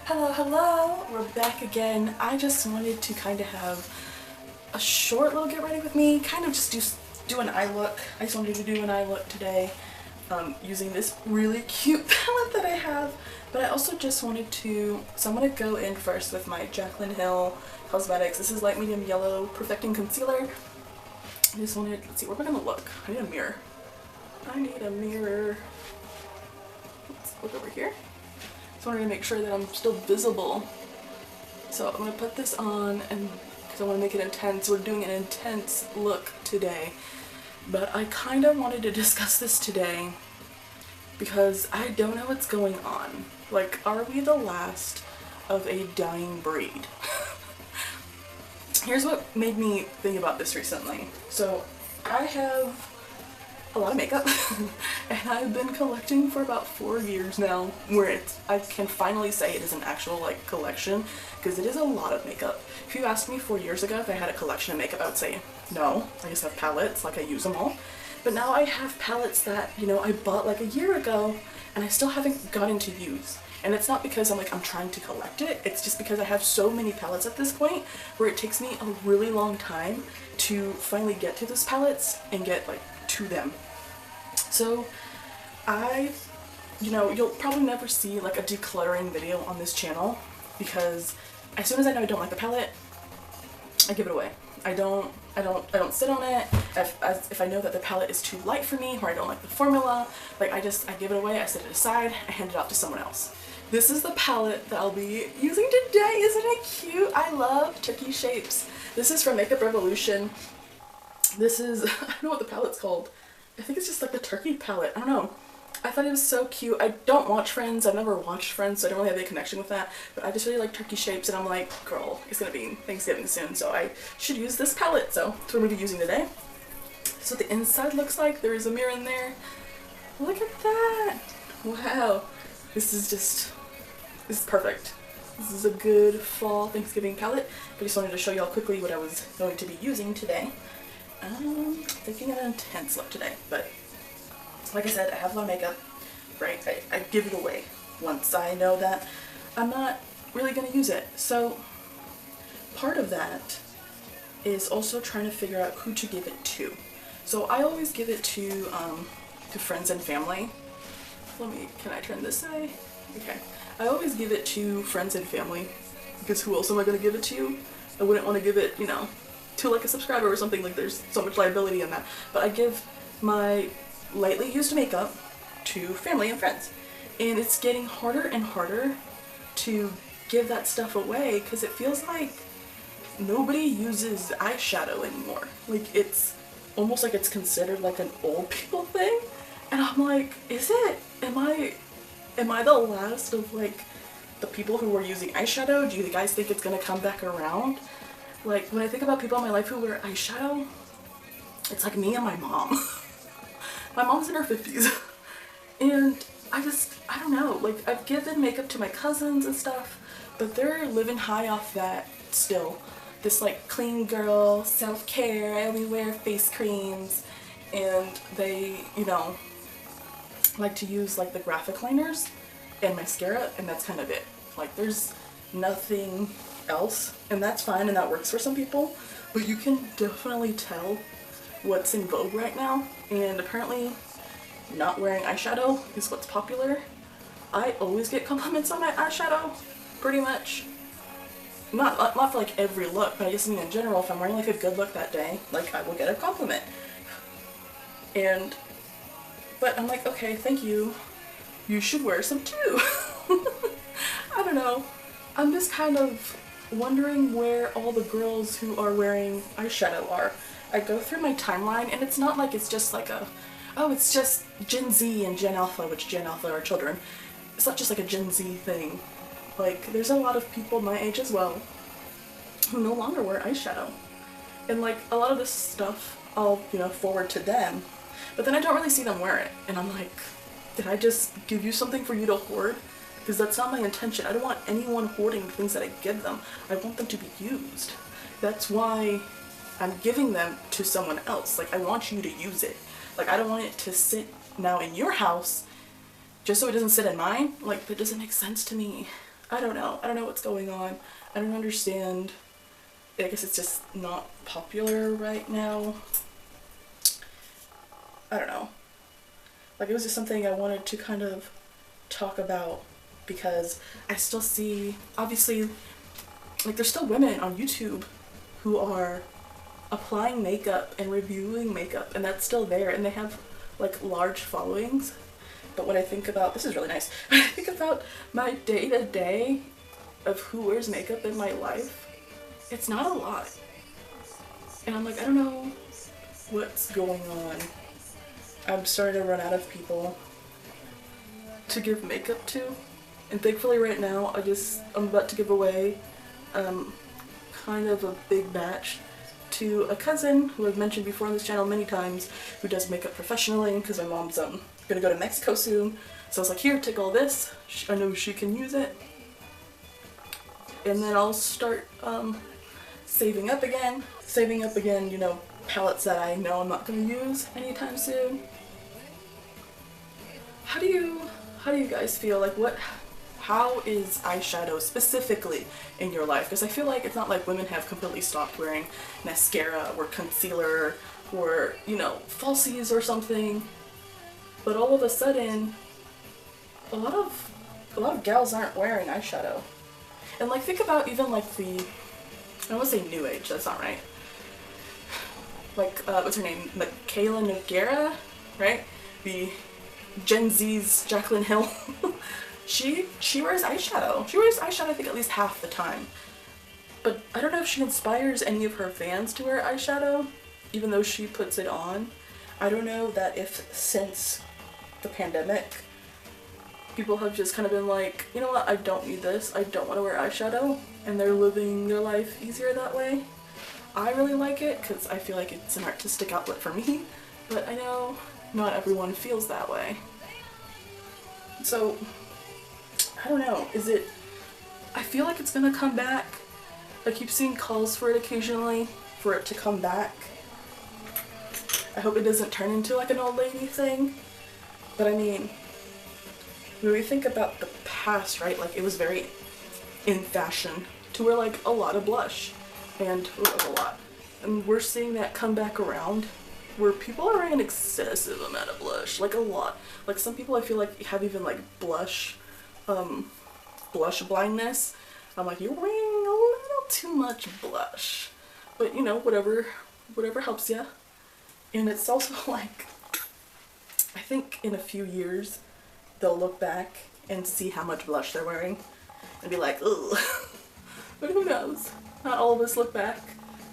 Hello, we're back again. I just wanted to kind of have a short little get ready with me, kind of just do an eye look. I just wanted to do an eye look today using this really cute palette that I have, but I also just wanted to, so I'm going to go in first with my Jaclyn Hill Cosmetics. This is light medium yellow perfecting concealer. I just wanted, let's see, where am I going to look? I need a mirror. Let's look over here. Just wanted to make sure that I'm still visible. So I'm going to put this on, and because I want to make it intense. We're doing an intense look today. But I kind of wanted to discuss this today because I don't know what's going on. Like, are we the last of a dying breed? Here's what made me think about this recently. So I have a lot of makeup and I've been collecting for about 4 years now, where I can finally say it is an actual like collection, because it is a lot of makeup. If you asked me 4 years ago if I had a collection of makeup, I would say no, I just have palettes, like I use them all. But now I have palettes that, you know, I bought like a year ago and I still haven't gotten to use. And it's not because I'm trying to collect it, it's just because I have so many palettes at this point where it takes me a really long time to finally get to those palettes and get like to them. So you'll probably never see like a decluttering video on this channel, because as soon as I know I don't like the palette, I give it away. I don't sit on it. If I know that the palette is too light for me, or I don't like the formula, like I give it away, I set it aside, I hand it off to someone else. This is the palette that I'll be using today. Isn't it cute? I love turkey shapes. This is from Makeup Revolution. This is, I don't know what the palette's called. I think it's just like the turkey palette. I don't know. I thought it was so cute. I don't watch Friends. I've never watched Friends, so I don't really have any connection with that. But I just really like turkey shapes, and I'm like, girl, it's gonna be Thanksgiving soon, so I should use this palette. So that's what I'm gonna be using today. So the inside looks like there is a mirror in there. Look at that. Wow. This is perfect. This is a good fall Thanksgiving palette. I just wanted to show y'all quickly what I was going to be using today. Taking an intense look today, but like I said, I have a lot of makeup, right? I give it away once I know that I'm not really going to use it. So part of that is also trying to figure out who to give it to. So I always give it to friends and family. Can I turn this way? Okay. I always give it to friends and family, because who else am I going to give it to? I wouldn't want to give it, to like a subscriber or something. Like, there's so much liability in that. But I give my lightly used makeup to family and friends, and it's getting harder and harder to give that stuff away, because it feels like nobody uses eyeshadow anymore. Like, it's almost like it's considered like an old people thing, and I'm like, is it? Am I the last of like the people who were using eyeshadow? Do you guys think it's gonna come back around? Like, when I think about people in my life who wear eyeshadow, it's like me and my mom. My mom's in her 50s, and I don't know, like, I've given makeup to my cousins and stuff, but they're living high off that still. This like clean girl, self-care, I only wear face creams, and they, like to use like the graphic liners and mascara, and that's kind of it. Like, there's nothing else, and that's fine, and that works for some people, but you can definitely tell what's in vogue right now, and apparently not wearing eyeshadow is what's popular. I always get compliments on my eyeshadow, pretty much. Not for like every look, but I just mean in general, if I'm wearing like a good look that day, like, I will get a compliment. But I'm like, okay, thank you. You should wear some too. I don't know. I'm just kind of wondering where all the girls who are wearing eyeshadow are. I go through my timeline, and it's not like it's just like it's just Gen Z and Gen Alpha, which Gen Alpha are children. It's not just like a Gen Z thing. Like, there's a lot of people my age as well who no longer wear eyeshadow. And like, a lot of this stuff I'll, forward to them, but then I don't really see them wear it. And I'm like, did I just give you something for you to hoard? Because that's not my intention. I don't want anyone hoarding things that I give them. I want them to be used. That's why I'm giving them to someone else. Like, I want you to use it. Like, I don't want it to sit now in your house just so it doesn't sit in mine. Like, that doesn't make sense to me. I don't know. I don't know what's going on. I don't understand. I guess it's just not popular right now. I don't know. Like, it was just something I wanted to kind of talk about because I still see, obviously, like, there's still women on YouTube who are applying makeup and reviewing makeup, and that's still there, and they have, like, large followings. But when I think about, this is really nice, when I think about my day-to-day of who wears makeup in my life, it's not a lot. And I'm like, I don't know what's going on. I'm starting to run out of people to give makeup to. And thankfully right now, I'm about to give away kind of a big batch to a cousin who I've mentioned before on this channel many times, who does makeup professionally, because my mom's gonna go to Mexico soon. So I was like, here, take all this. I know she can use it. And then I'll start saving up again, you know, palettes that I know I'm not gonna use anytime soon. How do you guys feel? Like, how is eyeshadow specifically in your life? Because I feel like it's not like women have completely stopped wearing mascara or concealer or, you know, falsies or something. But all of a sudden, a lot of gals aren't wearing eyeshadow. And like, think about even like I don't want to say new age, that's not right. Like, what's her name? Michaela Nogueira, right? The Gen Z's Jaclyn Hill. She wears eyeshadow. She wears eyeshadow I think at least half the time. But I don't know if she inspires any of her fans to wear eyeshadow, even though she puts it on. I don't know that if since the pandemic, people have just kind of been like, you know what, I don't need this, I don't want to wear eyeshadow, and they're living their life easier that way. I really like it because I feel like it's an artistic outlet for me, but I know not everyone feels that way. So, I don't know, I feel like it's gonna come back. I keep seeing calls for it occasionally, for it to come back. I hope it doesn't turn into like an old lady thing, but I mean, when we think about the past, right, like it was very in fashion to wear like a lot of blush, and a lot. And we're seeing that come back around where people are wearing an excessive amount of blush, like a lot. Like some people I feel like have even like blush blindness. I'm like, you're wearing a little too much blush. But you know, whatever helps you. And it's also like, I think in a few years, they'll look back and see how much blush they're wearing and be like, ugh. But who knows? Not all of us look back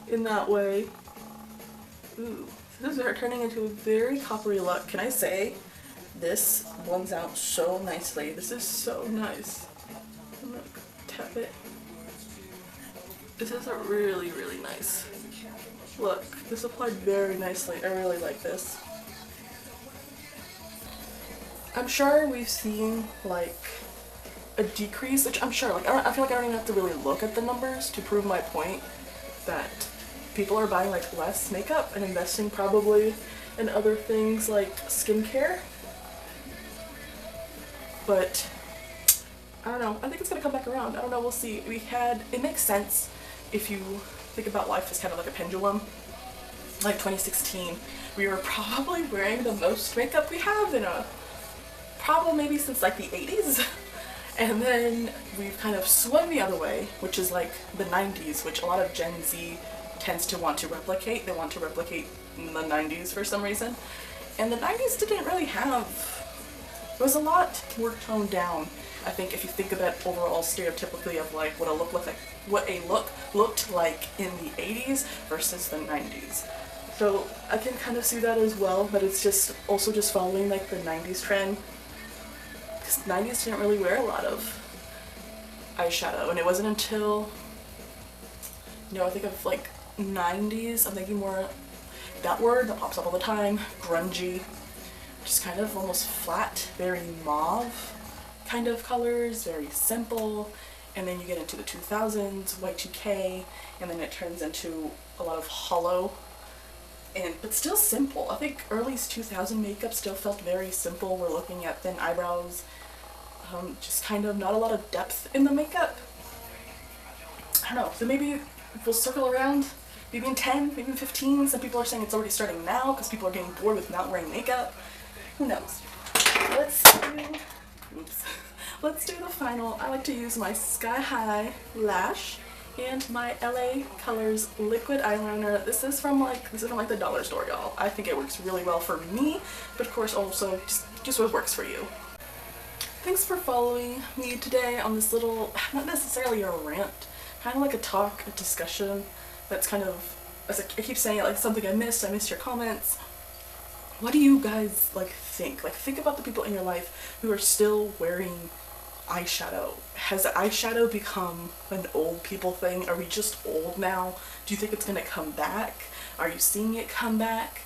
in that way. Ooh, this is turning into a very coppery look. Can I say, this blends out so nicely. This is so nice. I'm gonna tap it. This is a really, really nice look. This applied very nicely. I really like this. I'm sure we've seen like a decrease, which I'm sure, like I feel like I don't even have to really look at the numbers to prove my point that people are buying like less makeup and investing probably in other things like skincare. But I don't know, I think it's gonna come back around. I don't know, we'll see. It makes sense if you think about life as kind of like a pendulum. Like 2016, we were probably wearing the most makeup we have in probably maybe since like the 80s. And then we've kind of swung the other way, which is like the 90s, which a lot of Gen Z tends to want to replicate. They want to replicate the 90s for some reason. And the 90s didn't really have, it was a lot more toned down. I think if you think about overall stereotypically of like what a look looked like in the 80s versus the 90s. So I can kind of see that as well, but it's just also just following like the 90s trend. Because 90s didn't really wear a lot of eyeshadow, and it wasn't until, you know, I think of like 90s, I'm thinking more that word that pops up all the time, grungy, just kind of almost flat, very mauve kind of colors, very simple. And then you get into the 2000s, Y2K, and then it turns into a lot of hollow, but still simple. I think early 2000 makeup still felt very simple. We're looking at thin eyebrows, just kind of not a lot of depth in the makeup. I don't know, so maybe we'll circle around, maybe in 10, maybe in 15. Some people are saying it's already starting now because people are getting bored with not wearing makeup. Who knows? Let's do the final. I like to use my Sky High lash and my LA Colors liquid eyeliner. This is from like the dollar store, y'all. I think it works really well for me, but of course also just what works for you. Thanks for following me today on this little, not necessarily a rant, kind of like a talk, a discussion that's kind of, as I keep saying it, like something I missed your comments. What do you guys like think? Like, think about the people in your life who are still wearing eyeshadow. Has eyeshadow become an old people thing? Are we just old now? Do you think it's gonna come back? Are you seeing it come back?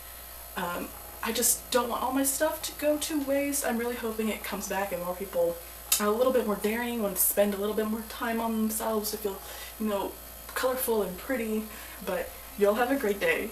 I just don't want all my stuff to go to waste. I'm really hoping it comes back and more people are a little bit more daring, want to spend a little bit more time on themselves to feel, you know, colorful and pretty. But y'all have a great day.